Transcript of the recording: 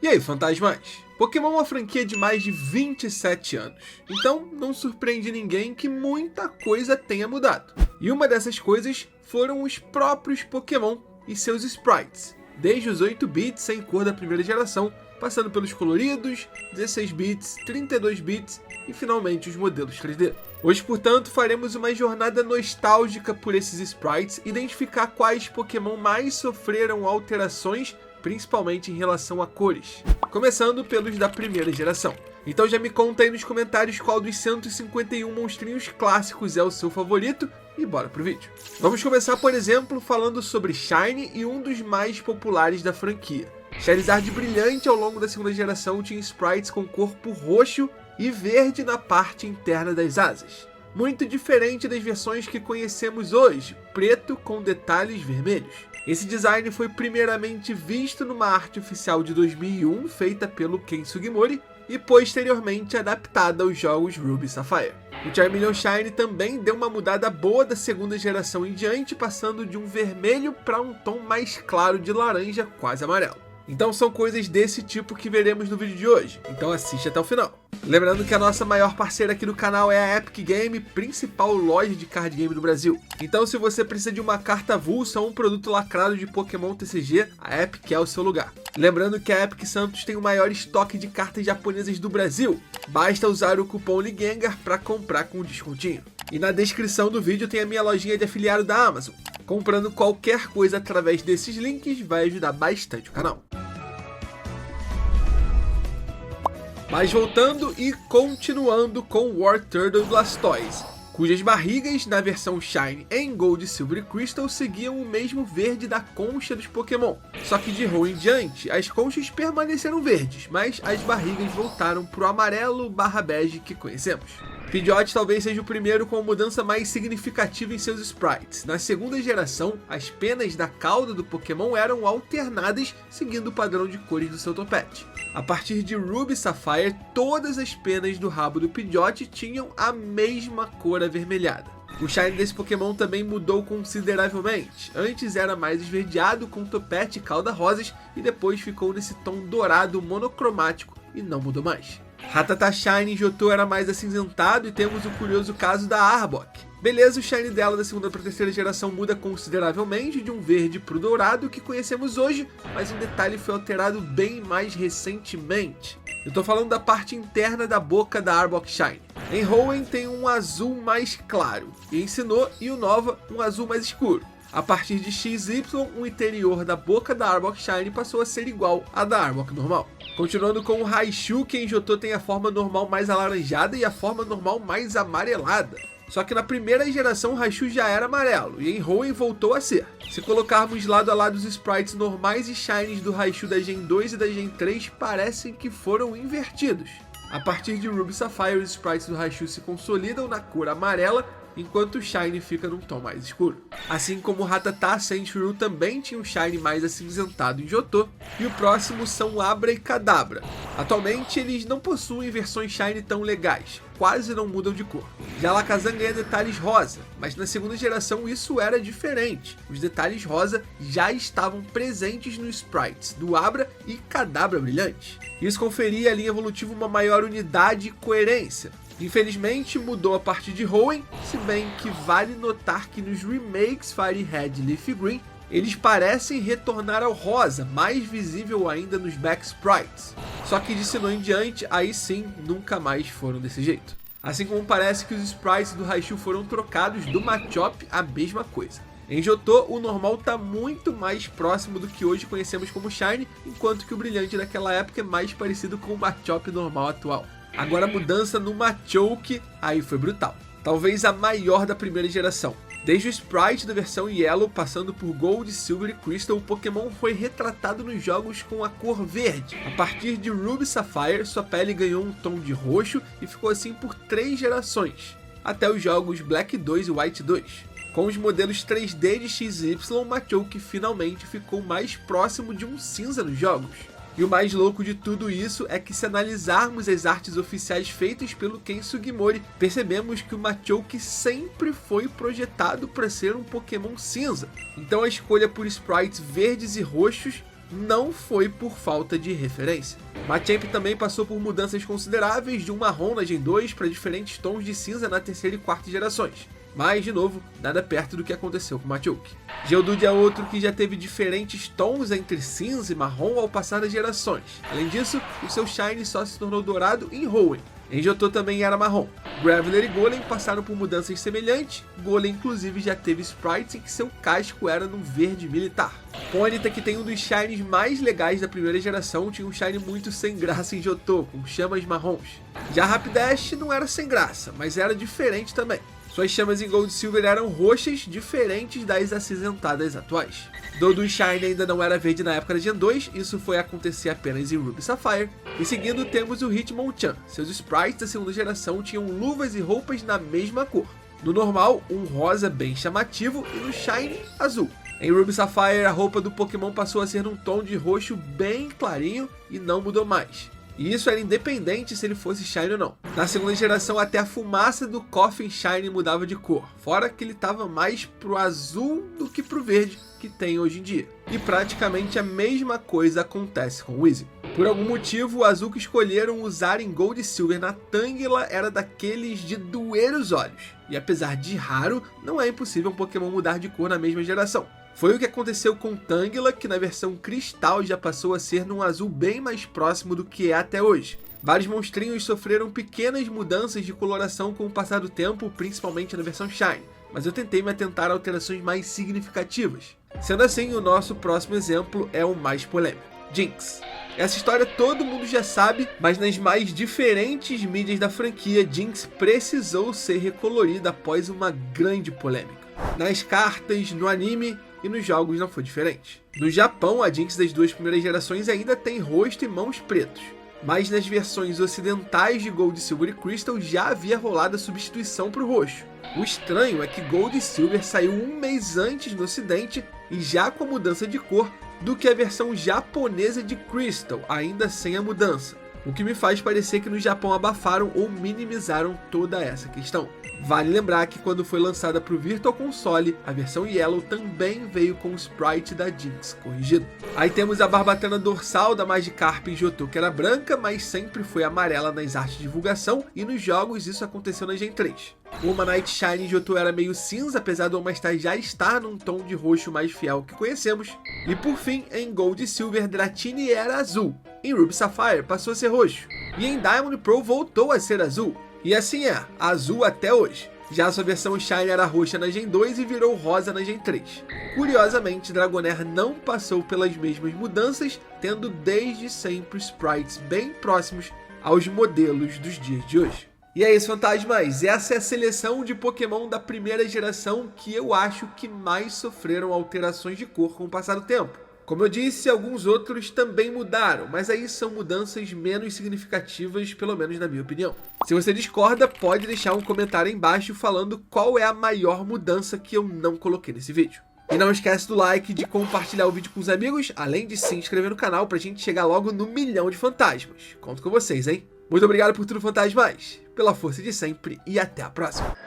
E aí, fantasmas? Pokémon é uma franquia de mais de 27 anos, então não surpreende ninguém que muita coisa tenha mudado. E uma dessas coisas foram os próprios Pokémon e seus sprites, desde os 8 bits sem cor da primeira geração, passando pelos coloridos, 16 bits, 32 bits e finalmente os modelos 3D. Hoje, portanto, faremos uma jornada nostálgica por esses sprites, identificar quais Pokémon mais sofreram alterações, principalmente em relação a cores, começando pelos da primeira geração. Então já me conta aí nos comentários qual dos 151 monstrinhos clássicos é o seu favorito e bora pro vídeo. Vamos começar, por exemplo, falando sobre Shiny e um dos mais populares da franquia. Charizard brilhante ao longo da segunda geração tinha sprites com corpo roxo e verde na parte interna das asas. Muito diferente das versões que conhecemos hoje, preto com detalhes vermelhos. Esse design foi primeiramente visto numa arte oficial de 2001, feita pelo Ken Sugimori, e posteriormente adaptada aos jogos Ruby e Sapphire. O Charmeleon Shiny também deu uma mudada boa da segunda geração em diante, passando de um vermelho para um tom mais claro de laranja, quase amarelo. Então são coisas desse tipo que veremos no vídeo de hoje, então assiste até o final. Lembrando que a nossa maior parceira aqui do canal é a Epic Game, principal loja de card game do Brasil. Então se você precisa de uma carta avulsa ou um produto lacrado de Pokémon TCG, a Epic é o seu lugar. Lembrando que a Epic Santos tem o maior estoque de cartas japonesas do Brasil. Basta usar o cupom LIGENGAR para comprar com descontinho. E na descrição do vídeo tem a minha lojinha de afiliado da Amazon. Comprando qualquer coisa através desses links vai ajudar bastante o canal. Mas voltando e continuando com Wartortle e Blastoise, cujas barrigas na versão Shine em Gold, Silver e Crystal seguiam o mesmo verde da concha dos Pokémon. Só que de Hoenn em diante, as conchas permaneceram verdes, mas as barrigas voltaram para o amarelo/bege que conhecemos. Pidgeot talvez seja o primeiro com a mudança mais significativa em seus sprites. Na segunda geração, as penas da cauda do Pokémon eram alternadas, seguindo o padrão de cores do seu topete. A partir de Ruby e Sapphire, todas as penas do rabo do Pidgeot tinham a mesma cor avermelhada. O Shine desse Pokémon também mudou consideravelmente. Antes era mais esverdeado com topete e cauda rosas, e depois ficou nesse tom dourado monocromático e não mudou mais. Rattata Shine em Johto era mais acinzentado e temos o curioso caso da Arbok. Beleza, o Shine dela da segunda para terceira geração muda consideravelmente de um verde para o dourado que conhecemos hoje, mas um detalhe foi alterado bem mais recentemente. Eu tô falando da parte interna da boca da Arbok Shine. Em Hoenn tem um azul mais claro, e em Sinnoh e Unova um azul mais escuro. A partir de XY, o interior da boca da Arbok Shine passou a ser igual à da Arbok normal. Continuando com o Raichu, que em Johto tem a forma normal mais alaranjada e a forma normal mais amarelada. Só que na primeira geração o Raichu já era amarelo, e em Hoenn voltou a ser. Se colocarmos lado a lado os sprites normais e shinies do Raichu da Gen 2 e da Gen 3, parecem que foram invertidos. A partir de Ruby e Sapphire, os sprites do Raichu se consolidam na cor amarela, enquanto o Shine fica num tom mais escuro. Assim como o Rattata Sandshrew também tinha um Shine mais acinzentado em Johto, e o próximo são Abra e Kadabra. Atualmente eles não possuem versões Shine tão legais, quase não mudam de cor. Já Alakazam ganha detalhes rosa, mas na segunda geração isso era diferente. Os detalhes rosa já estavam presentes nos sprites do Abra e Kadabra brilhante. Isso conferia à linha evolutiva uma maior unidade e coerência. Infelizmente mudou a partir de Hoenn, se bem que vale notar que nos remakes Fire Red e Leaf Green, eles parecem retornar ao rosa, mais visível ainda nos back sprites. Só que de Sinnoh em diante, aí sim, nunca mais foram desse jeito. Assim como parece que os sprites do Raichu foram trocados, do Machop a mesma coisa. Em Johto, o normal está muito mais próximo do que hoje conhecemos como Shine, enquanto que o brilhante daquela época é mais parecido com o Machop normal atual. Agora a mudança no Machoke, aí foi brutal. Talvez a maior da primeira geração. Desde o sprite da versão Yellow, passando por Gold, Silver e Crystal, o Pokémon foi retratado nos jogos com a cor verde. A partir de Ruby e Sapphire, sua pele ganhou um tom de roxo e ficou assim por 3 gerações, até os jogos Black 2 e White 2. Com os modelos 3D de XY, o Machoke finalmente ficou mais próximo de um cinza nos jogos. E o mais louco de tudo isso é que, se analisarmos as artes oficiais feitas pelo Ken Sugimori, percebemos que o Machoke sempre foi projetado para ser um Pokémon cinza. Então a escolha por sprites verdes e roxos não foi por falta de referência. Machamp também passou por mudanças consideráveis de um marrom na Gen 2 para diferentes tons de cinza na terceira e quarta gerações. Mas, de novo, nada perto do que aconteceu com Machoke. Geodude é outro que já teve diferentes tons entre cinza e marrom ao passar das gerações. Além disso, o seu Shine só se tornou dourado em Hoenn. Em Johto também era marrom. Graveler e Golem passaram por mudanças semelhantes. Golem inclusive já teve sprites em que seu casco era num verde militar. Ponyta, que tem um dos shines mais legais da primeira geração, tinha um shine muito sem graça em Johto, com chamas marrons. Já Rapidash não era sem graça, mas era diferente também. Suas chamas em Gold e Silver eram roxas, diferentes das acinzentadas atuais. Doduo Shine ainda não era verde na época da Gen 2, isso foi acontecer apenas em Ruby Sapphire. E seguindo temos o Hitmonchan. Seus sprites da segunda geração tinham luvas e roupas na mesma cor. No normal, um rosa bem chamativo e no Shine, azul. Em Ruby Sapphire, a roupa do Pokémon passou a ser num tom de roxo bem clarinho e não mudou mais. E isso era independente se ele fosse Shine ou não. Na segunda geração, até a fumaça do Koffing Shine mudava de cor, fora que ele estava mais pro azul do que pro verde que tem hoje em dia. E praticamente a mesma coisa acontece com o Weezing. Por algum motivo, o azul que escolheram usar em Gold e Silver na Tangela era daqueles de doer os olhos. E apesar de raro, não é impossível um Pokémon mudar de cor na mesma geração. Foi o que aconteceu com Tangela, que na versão Cristal já passou a ser num azul bem mais próximo do que é até hoje. Vários monstrinhos sofreram pequenas mudanças de coloração com o passar do tempo, principalmente na versão Shine, mas eu tentei me atentar a alterações mais significativas. Sendo assim, o nosso próximo exemplo é o mais polêmico, Jynx. Essa história todo mundo já sabe, mas nas mais diferentes mídias da franquia, Jynx precisou ser recolorida após uma grande polêmica. Nas cartas, no anime e nos jogos não foi diferente. No Japão, a Jynx das duas primeiras gerações ainda tem rosto e mãos pretos, mas nas versões ocidentais de Gold, Silver e Crystal já havia rolado a substituição para o roxo. O estranho é que Gold e Silver saiu um mês antes no ocidente e já com a mudança de cor do que a versão japonesa de Crystal, ainda sem a mudança. O que me faz parecer que no Japão abafaram ou minimizaram toda essa questão. Vale lembrar que quando foi lançada para o Virtual Console, a versão Yellow também veio com o sprite da Jynx corrigido. Aí temos a barbatana dorsal da Magikarp em Johto, que era branca, mas sempre foi amarela nas artes de divulgação, e nos jogos isso aconteceu na Gen 3. O Omanite Shine em Johto era meio cinza, apesar do Omastar já estar num tom de roxo mais fiel que conhecemos. E por fim, em Gold e Silver, Dratini era azul. Em Ruby Sapphire passou a ser roxo. E em Diamond Pearl voltou a ser azul. E assim é, azul até hoje. Já sua versão Shine era roxa na Gen 2 e virou rosa na Gen 3. Curiosamente, Dragonair não passou pelas mesmas mudanças, tendo desde sempre sprites bem próximos aos modelos dos dias de hoje. E é isso, fantasmas, essa é a seleção de Pokémon da primeira geração que eu acho que mais sofreram alterações de cor com o passar do tempo. Como eu disse, alguns outros também mudaram, mas aí são mudanças menos significativas, pelo menos na minha opinião. Se você discorda, pode deixar um comentário aí embaixo falando qual é a maior mudança que eu não coloquei nesse vídeo. E não esquece do like, de compartilhar o vídeo com os amigos, além de se inscrever no canal pra gente chegar logo no 1.000.000 de fantasmas. Conto com vocês, hein? Muito obrigado por tudo, fantasmas, pela força de sempre e até a próxima.